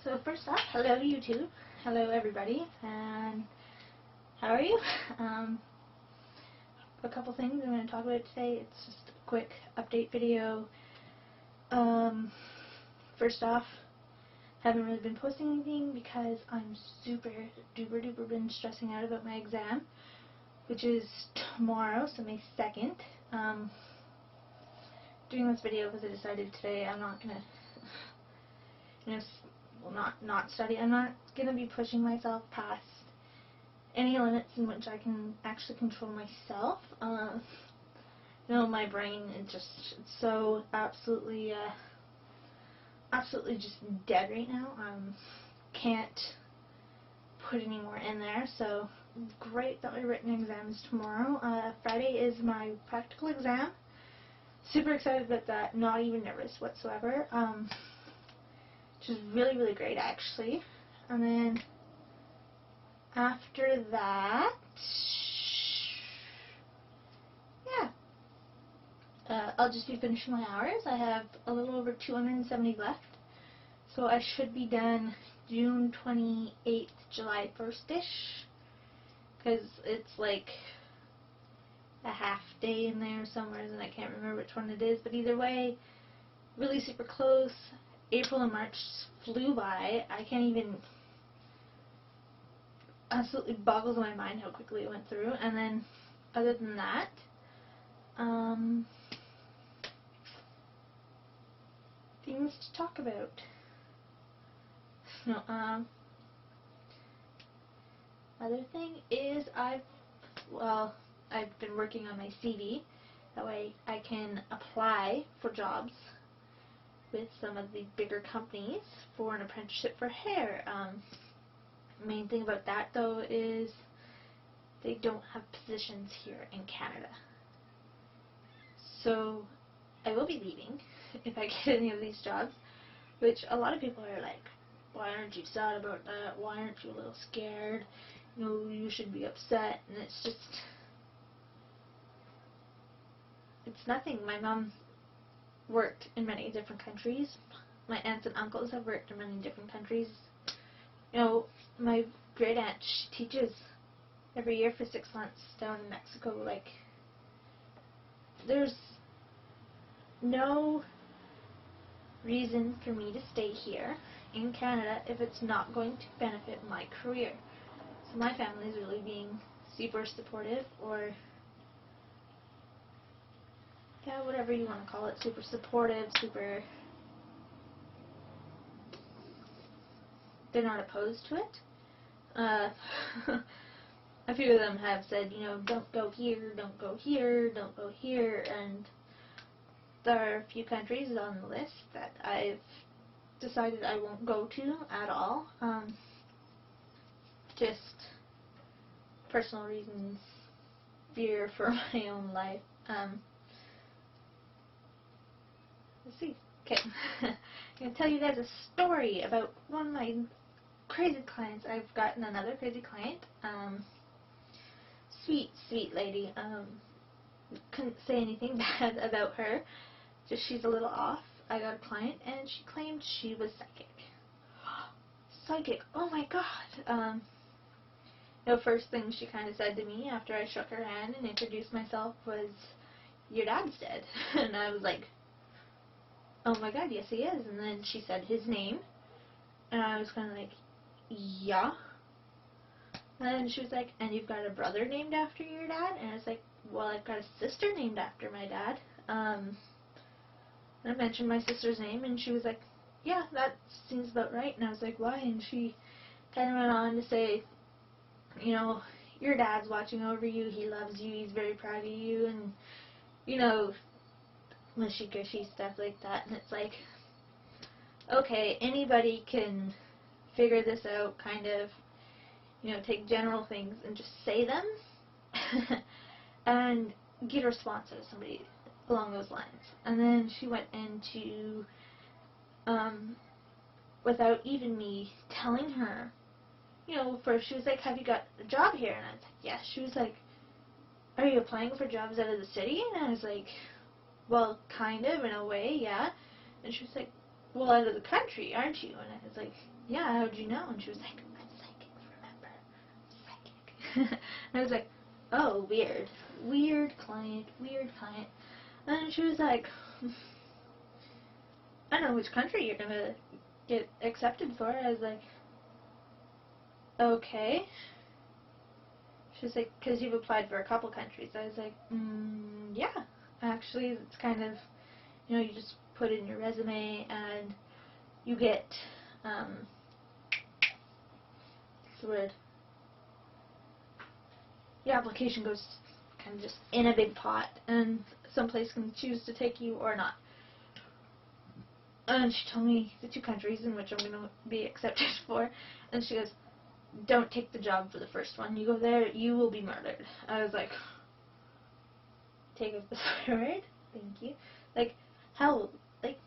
So first off, hello YouTube, hello everybody, and how are you? A couple things I'm going to talk about today. It's just a quick update video. First off, haven't really been posting anything because I'm super duper been stressing out about my exam, which is tomorrow, so May 2nd. Doing this video because I decided today I'm not gonna, not study. I'm not gonna be pushing myself past any limits in which I can actually control myself. My brain is just so absolutely just dead right now. Can't put any more in there. So great that my written exam is tomorrow. Friday is my practical exam. Super excited about that. Not even nervous whatsoever. Which is really great actually. And then after that, yeah, I'll just be finishing my hours. I have a little over 270 left, so I should be done June 28th, July 1st-ish, because it's like a half day in there somewhere, and I can't remember which one it is, but either way, really super close. April and March flew by. I can't even, absolutely boggles my mind how quickly it went through. And then other than that, things to talk about. Other thing is I've been working on my CV. That way I can apply for jobs with some of the bigger companies for an apprenticeship for hair. Main thing about that though is they don't have positions here in Canada. So I will be leaving if I get any of these jobs, which a lot of people are like, why aren't you sad about that? Why aren't you a little scared? You should be upset. And it's just, it's nothing. My mom worked in many different countries. My aunts and uncles have worked in many different countries. My great aunt, she teaches every year for 6 months down in Mexico. Like, there's no reason for me to stay here in Canada if it's not going to benefit my career. So my family is really being super supportive, or yeah, whatever you want to call it, super supportive, super, they're not opposed to it. A few of them have said, don't go here, don't go here, don't go here, and there are a few countries on the list that I've decided I won't go to at all. Just personal reasons, fear for my own life. Let's see. Okay. I'm going to tell you guys a story about one of my crazy clients. I've gotten another crazy client. Sweet lady. Couldn't say anything bad about her. Just she's a little off. I got a client and she claimed she was psychic. Psychic. Oh my god. First thing she kind of said to me after I shook her hand and introduced myself was, "Your dad's dead." And I was like, "Oh my god, yes he is." And then she said his name, and I was kind of like, "Yeah." And then she was like, "And you've got a brother named after your dad?" And I was like, "Well, I've got a sister named after my dad." And I mentioned my sister's name, and she was like, "Yeah, that seems about right." And I was like, "Why?" And she kind of went on to say, your dad's watching over you, he loves you, he's very proud of you, and, mushy-gushy stuff like that. And it's like, okay, anybody can figure this out, kind of, take general things and just say them, and get a response out of somebody along those lines. And then she went into, without even me telling her, first she was like, "Have you got a job here?" And I was like, "Yes." She was like, "Are you applying for jobs out of the city?" And I was like, "Well, kind of, in a way, yeah." And she was like, "Well, out of the country, aren't you?" And I was like, yeah, how'd you know? And she was like, I'm psychic, remember? Psychic. And I was like, oh, weird. Weird client, weird client. And she was like, I don't know which country you're gonna get accepted for. I was like, okay. She was like, because you've applied for a couple countries. I was like, yeah. Actually, it's kind of, you just put in your resume and you get, what's the word? Your application goes kind of just in a big pot, and some place can choose to take you or not. And she told me the 2 countries in which I'm going to be accepted for, and she goes, don't take the job for the first one. You go there, you will be murdered. I was like, take up the word? Thank you. Like, hell, like,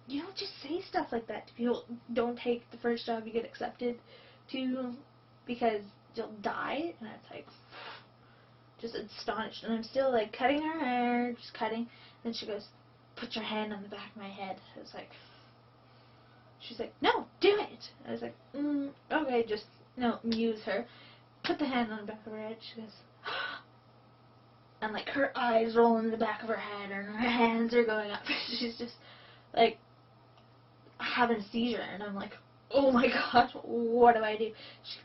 you don't just say stuff like that to people. Don't take the first job you get accepted to because you'll die. And it's like, just astonished. And I'm still, like, cutting her hair, just cutting. And she goes, put your hand on the back of my head. I was like, she's like, no, do it. I was like, okay, just, no, muse her. Put the hand on the back of her head. She goes, and, like, her eyes roll in the back of her head, and her hands are going up. She's just, like, having a seizure, and I'm like, oh my god, what do I do? She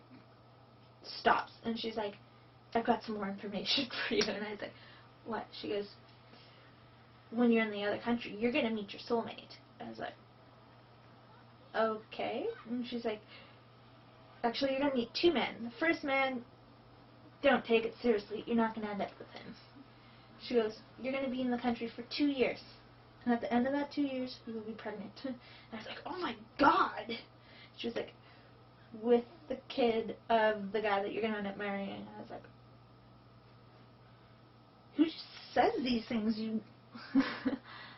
stops, and she's like, I've got some more information for you. And I was like, what? She goes, when you're in the other country, you're going to meet your soulmate. I was like, okay. And she's like, actually, you're going to meet 2 men. The first man, don't take it seriously. You're not going to end up with him. She goes, you're going to be in the country for 2 years. And at the end of that 2 years, you will be pregnant. And I was like, oh my god. She was like, with the kid of the guy that you're going to end up marrying. And I was like, who just says these things? You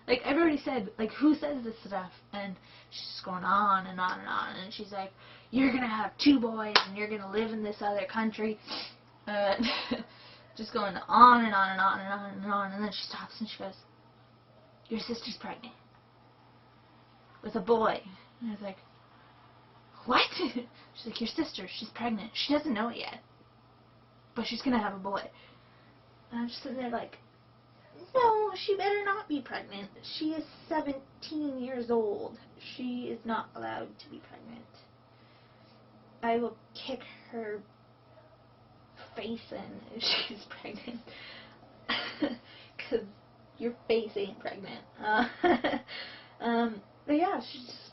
like, everybody said, like, who says this stuff? And she's just going on and on and on. And she's like, you're going to have 2 boys and you're going to live in this other country. Just going on and on and on and on and on. And then she stops and she goes, your sister's pregnant with a boy. And I was like, what? She's like, your sister, she's pregnant. She doesn't know it yet, but she's going to have a boy. And I'm just sitting there like, no, she better not be pregnant. She is 17 years old. She is not allowed to be pregnant. I will kick her face in if she's pregnant. Because your face ain't pregnant. But yeah, she's just,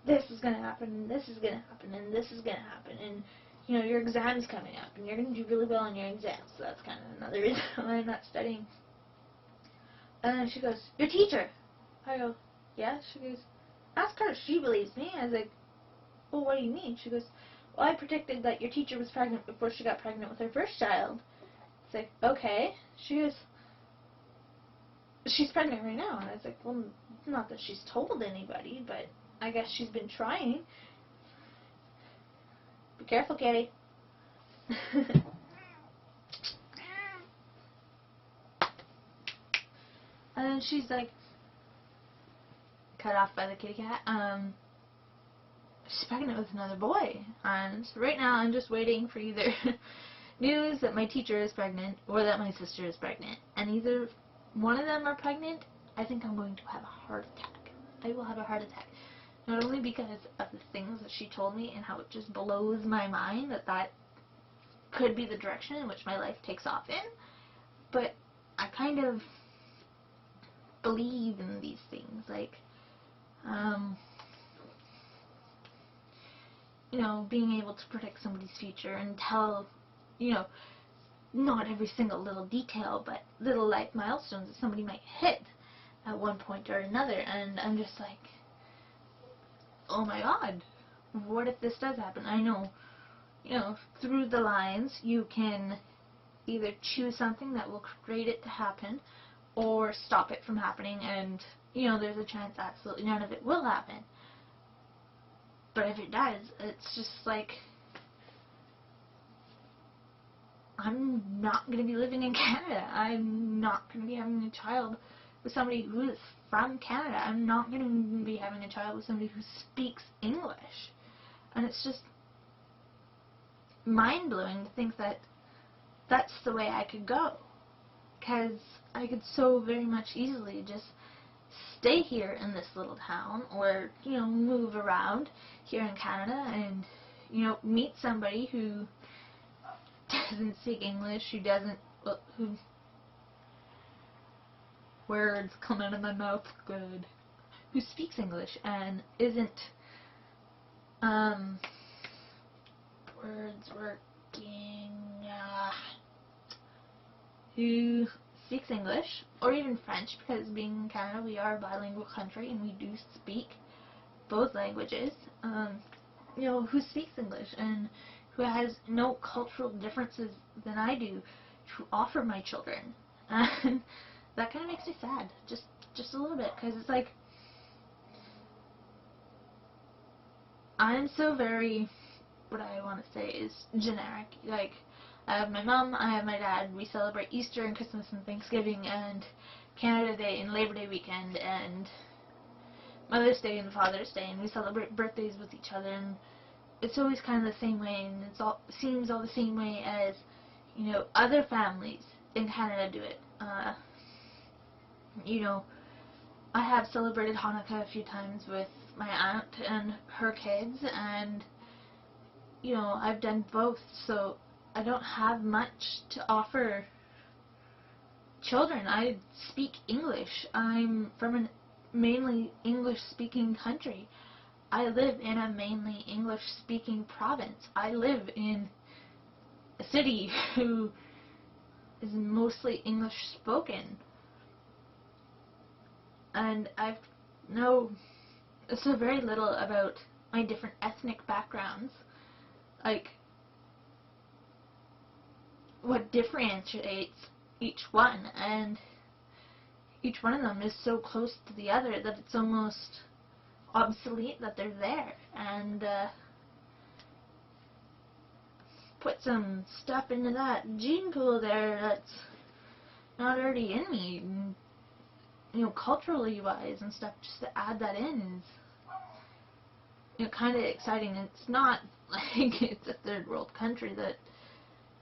this is going to happen, and this is going to happen, and this is going to happen, and, your exam's coming up, and you're going to do really well on your exams, so that's kind of another reason why I'm not studying. And then she goes, your teacher. I go, yeah. She goes, ask her if she believes me. I was like, well, what do you mean? She goes, well, I predicted that your teacher was pregnant before she got pregnant with her first child. It's like, okay. She goes, she's pregnant right now. And I was like, well, not that she's told anybody, but I guess she's been trying. Be careful, kitty. And then she's like, cut off by the kitty cat. She's pregnant with another boy. And right now I'm just waiting for either news that my teacher is pregnant or that my sister is pregnant. And either one of them are pregnant, I think I'm going to have a heart attack. I will have a heart attack. Not only because of the things that she told me and how it just blows my mind that could be the direction in which my life takes off in, but I kind of believe in these things, like, being able to predict somebody's future and tell, not every single little detail, but little life milestones that somebody might hit at one point or another, and I'm just like, oh my god, what if this does happen? I know, through the lines, you can either choose something that will create it to happen, or stop it from happening, and, there's a chance absolutely none of it will happen. But if it does, it's just like, I'm not going to be living in Canada. I'm not going to be having a child with somebody who is from Canada. I'm not going to be having a child with somebody who speaks English. And it's just mind-blowing to think that that's the way I could go. Because I could so very much easily just stay here in this little town, or, you know, move around here in Canada and, you know, meet somebody who doesn't speak English, who doesn't, well, who, words come out of my mouth good, who speaks English and isn't, words working, who speaks English, or even French, because being in Canada, we are a bilingual country and we do speak both languages, you know, who speaks English and who has no cultural differences than I do to offer my children. And that kind of makes me sad, just a little bit, because it's like, I'm so very, what I want to say is generic. Like, I have my mom, I have my dad, we celebrate Easter and Christmas and Thanksgiving and Canada Day and Labor Day weekend and Mother's Day and Father's Day, and we celebrate birthdays with each other, and it's always kind of the same way, and seems all the same way as, you know, other families in Canada do it. You know, I have celebrated Hanukkah a few times with my aunt and her kids, and, you know, I've done both, so I don't have much to offer children. I speak English. I'm from a mainly English-speaking country. I live in a mainly English-speaking province. I live in a city who is mostly English-spoken. And I know so very little about my different ethnic backgrounds. Like, what differentiates each one, and each one of them is so close to the other that it's almost obsolete that they're there, and put some stuff into that gene pool there that's not already in me, and, you know, culturally wise and stuff, just to add that in is, you know, kind of exciting. It's not like it's a third world country that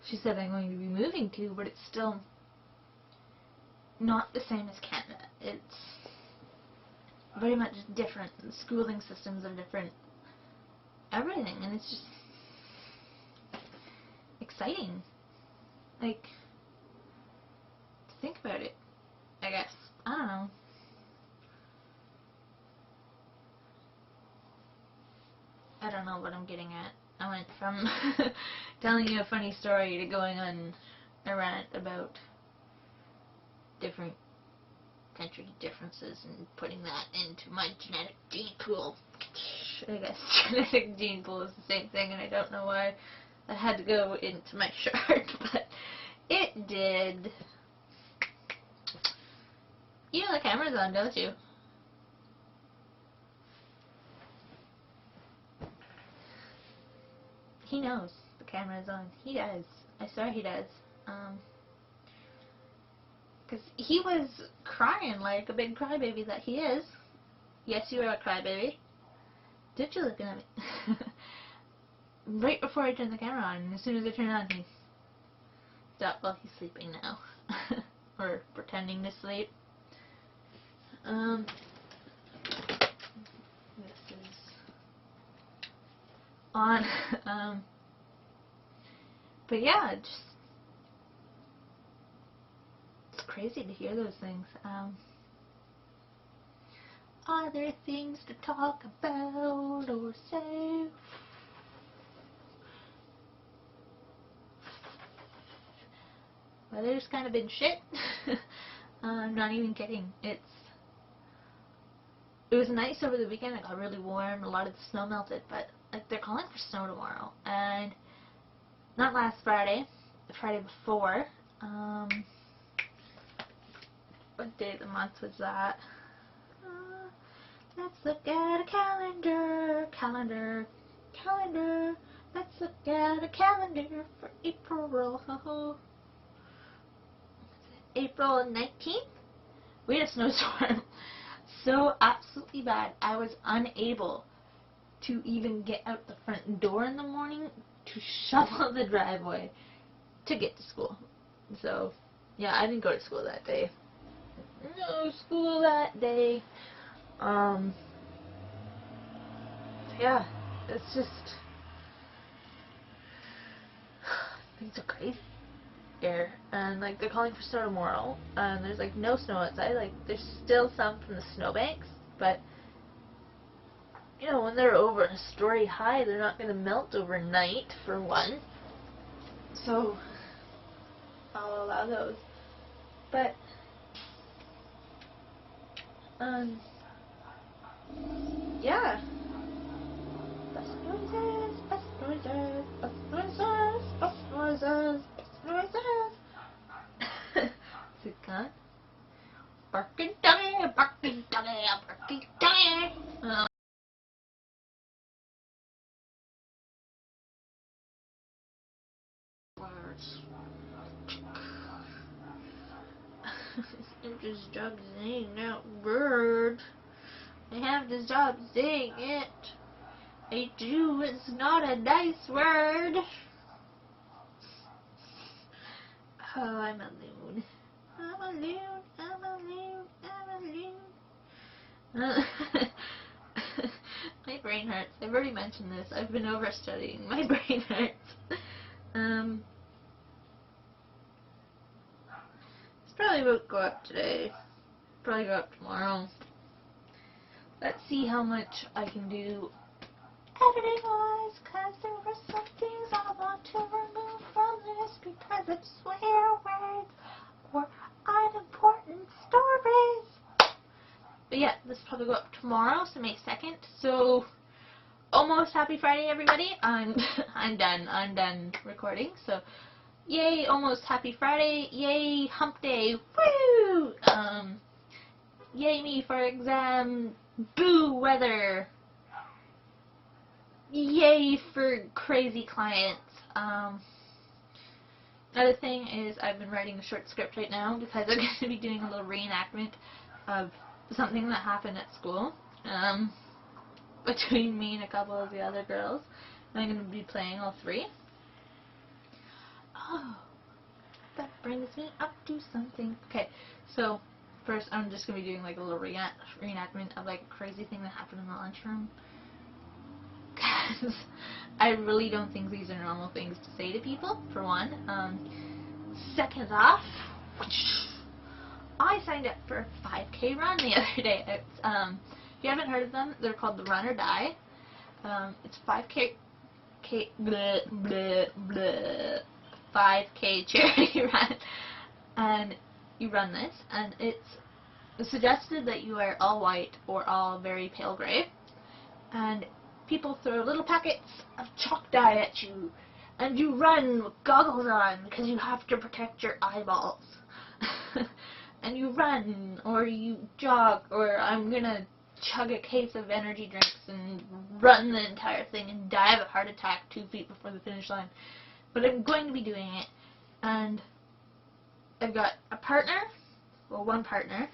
she said I'm going to be moving to, but it's still not the same as Canada. It's very much different. The schooling systems are different. Everything, and it's just exciting. Like, to think about it, I guess. I don't know. I don't know what I'm getting at. I went from telling you a funny story to going on a rant about different country differences and putting that into my genetic gene pool. I guess genetic gene pool is the same thing, and I don't know why I had to go into my shirt, but it did. You know the camera's on, don't you? He knows the camera is on. He does. I swear he does. Because he was crying like a big crybaby that he is. Yes, you are a crybaby. Did you looking at me? Right before I turned the camera on, and as soon as I turned it on, he stopped. Well, he's sleeping now. Or pretending to sleep. This is on. But yeah, it's crazy to hear those things. Are there things to talk about or say? Weather's kind of been shit. I'm not even kidding. It was nice over the weekend. It got really warm. A lot of the snow melted, but like they're calling for snow tomorrow, and not last Friday, the Friday before. What day of the month was that? Let's look at a calendar. Let's look at a calendar for April. April 19th? We had a snowstorm. so absolutely bad. I was unable to even get out the front door in the morning to shovel the driveway to get to school. So, yeah, I didn't go to school that day. No school that day. Yeah, it's just, things are crazy here. And, like, they're calling for snow tomorrow, and there's, like, no snow outside. Like, there's still some from the snowbanks, but, you know, when they're over a story high, they're not going to melt overnight, for one. So, I'll allow those. But, yeah. Best noises, best noises, best noises, best noises, best noises. Is it gone? Barking doggy, barking doggy, barking doggy. Words. I'm just job saying that word. I have this job saying it. I do. It's not a nice word. Oh, I'm alone. I'm alone. I'm alone. I'm alone. My brain hurts. I've already mentioned this. I've been overstudying. My brain hurts. This probably won't go up today. Probably go up tomorrow. Let's see how much I can do editing-wise, because there were some things I want to remove from this because it's swear words or unimportant stories. But yeah, this will probably go up tomorrow, so May 2nd. So, almost happy Friday, everybody. I'm done. I'm done recording. So, yay, almost happy Friday. Yay, hump day. Woo! Yay me for exam. Boo weather. Yay for crazy clients. Another thing is I've been writing a short script right now because I'm going to be doing a little reenactment of something that happened at school between me and a couple of the other girls. I'm going to be playing all three. Oh, that brings me up to something. Okay, so first I'm just going to be doing like a little reenactment of like a crazy thing that happened in the lunchroom. Because I really don't think these are normal things to say to people, for one. Second off, I signed up for a 5K run the other day. It's, if you haven't heard of them, they're called the Run or Die. It's 5K 5K charity run, and you run this, and it's suggested that you wear all white or all very pale gray, and people throw little packets of chalk dye at you, and you run with goggles on because you have to protect your eyeballs. And you run, or you jog, or I'm gonna chug a case of energy drinks and run the entire thing and die of a heart attack 2 feet before the finish line. But I'm going to be doing it, and I've got a partner, well, one partner,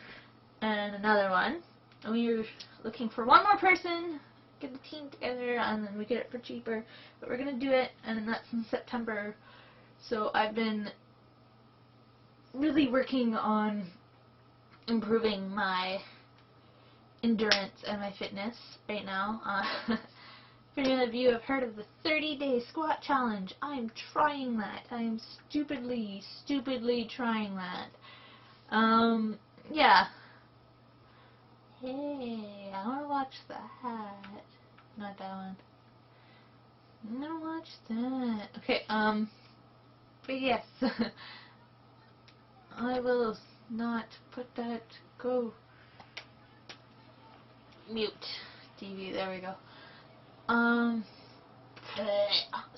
and another one, and we're looking for one more person, get the team together, and then we get it for cheaper. But we're going to do it, and that's in September. So I've been really working on improving my endurance and my fitness right now. For any of you have heard of the 30-day squat challenge, I'm trying that. I'm stupidly trying that. Yeah. Hey, I want to watch that. Not that one. I'm gonna watch that. Okay, but yes. I will not put that, go. Mute TV, there we go.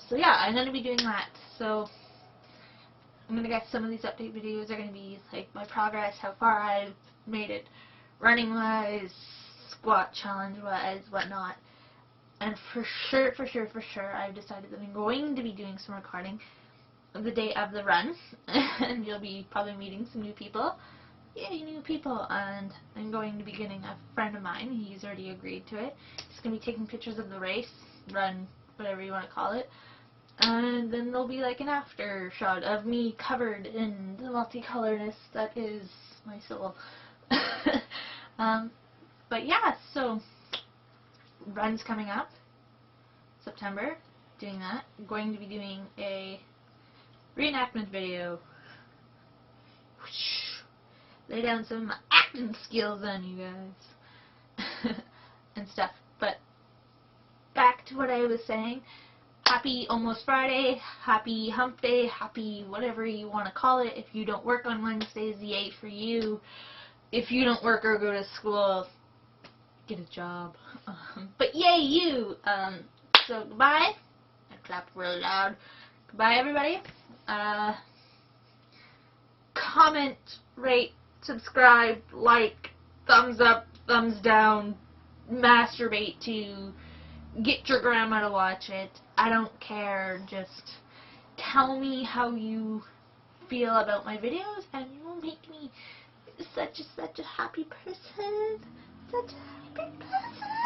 So yeah, I'm gonna be doing that. So, I'm gonna get some of these update videos are gonna be like my progress, how far I've made it, running wise, squat challenge wise, whatnot. And for sure, I've decided that I'm going to be doing some recording the day of the run, and you'll be probably meeting some new people. yay, new people, and I'm going to be getting a friend of mine. He's already agreed to it. He's going to be taking pictures of the race, run, whatever you want to call it, and then there'll be like an after shot of me covered in the multicolorness that is my soul. But yeah, so run's coming up, September, doing that. I'm going to be doing a reenactment video. Lay down some of my acting skills on you guys and stuff. But back to what I was saying. Happy almost Friday, happy hump day, happy whatever you want to call it. If you don't work on Wednesdays, yay for you. If you don't work or go to school, get a job. But yay you! So goodbye. I clapped really loud. Goodbye everybody. Comment, rate, subscribe, like, thumbs up, thumbs down, masturbate to, get your grandma to watch it. I don't care. Just tell me how you feel about my videos and you will make me such a happy person. Such a happy person.